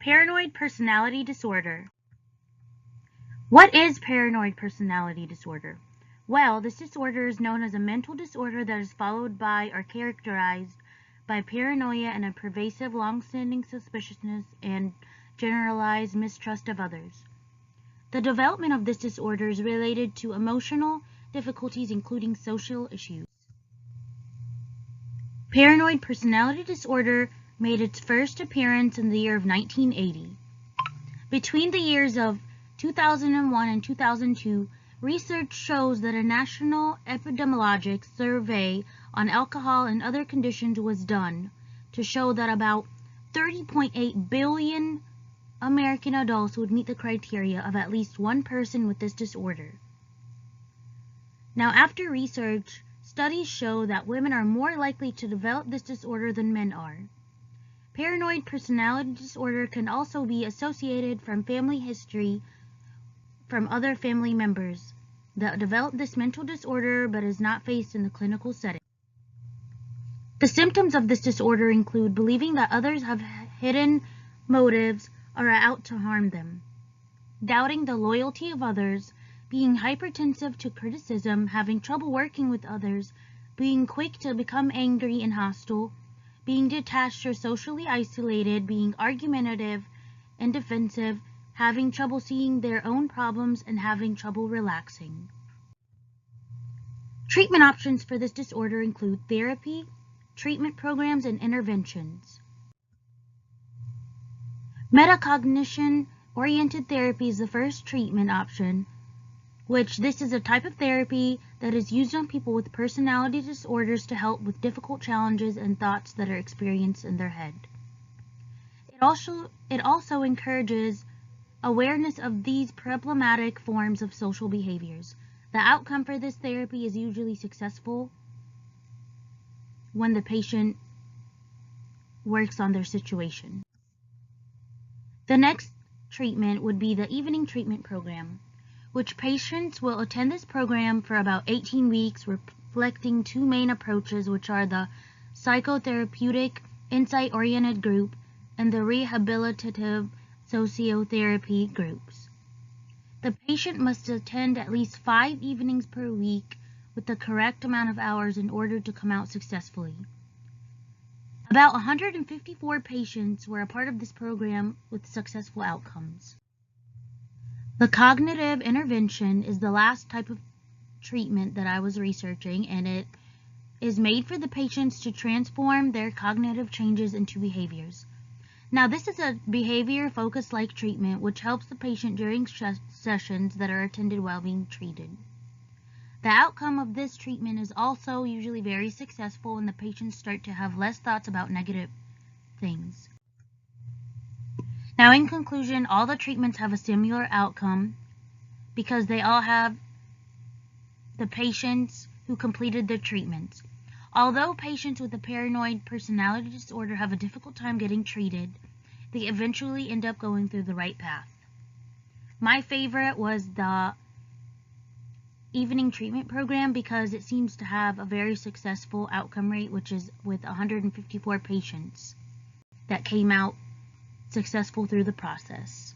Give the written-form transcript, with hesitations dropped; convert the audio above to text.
Paranoid personality disorder. What is paranoid personality disorder? Well, this disorder is known as a mental disorder that is followed by or characterized by paranoia and a pervasive, long-standing suspiciousness and generalized mistrust of others. The development of this disorder is related to emotional difficulties, including social issues. Paranoid personality disorder made its first appearance in the year of 1980. Between the years of 2001 and 2002, research shows that a national epidemiologic survey on alcohol and other conditions was done to show that about 30.8 billion American adults would meet the criteria of at least one person with this disorder. Now, after research, studies show that women are more likely to develop this disorder than men are. Paranoid personality disorder can also be associated from family history from other family members that develop this mental disorder but is not faced in the clinical setting. The symptoms of this disorder include believing that others have hidden motives or are out to harm them, doubting the loyalty of others, being hypertensive to criticism, having trouble working with others, being quick to become angry and hostile, being detached or socially isolated, being argumentative and defensive, having trouble seeing their own problems, and having trouble relaxing. Treatment options for this disorder include therapy, treatment programs, and interventions. Metacognition-oriented therapy is the first treatment option, which this is a type of therapy that is used on people with personality disorders to help with difficult challenges and thoughts that are experienced in their head. It also encourages awareness of these problematic forms of social behaviors. The outcome for this therapy is usually successful when the patient works on their situation. The next treatment would be the evening treatment program, which patients will attend this program for about 18 weeks, reflecting two main approaches, which are the psychotherapeutic insight-oriented group and the rehabilitative sociotherapy groups. The patient must attend at least 5 evenings per week with the correct amount of hours in order to come out successfully. About 154 patients were a part of this program with successful outcomes. The cognitive intervention is the last type of treatment that I was researching, and it is made for the patients to transform their cognitive changes into behaviors. Now, this is a behavior-focused like treatment which helps the patient during sessions that are attended while being treated. The outcome of this treatment is also usually very successful, and the patients start to have less thoughts about negative things. Now, in conclusion, all the treatments have a similar outcome because they all have the patients who completed their treatments. Although patients with a paranoid personality disorder have a difficult time getting treated, they eventually end up going through the right path. My favorite was the evening treatment program because it seems to have a very successful outcome rate, which is with 154 patients that came out successful through the process.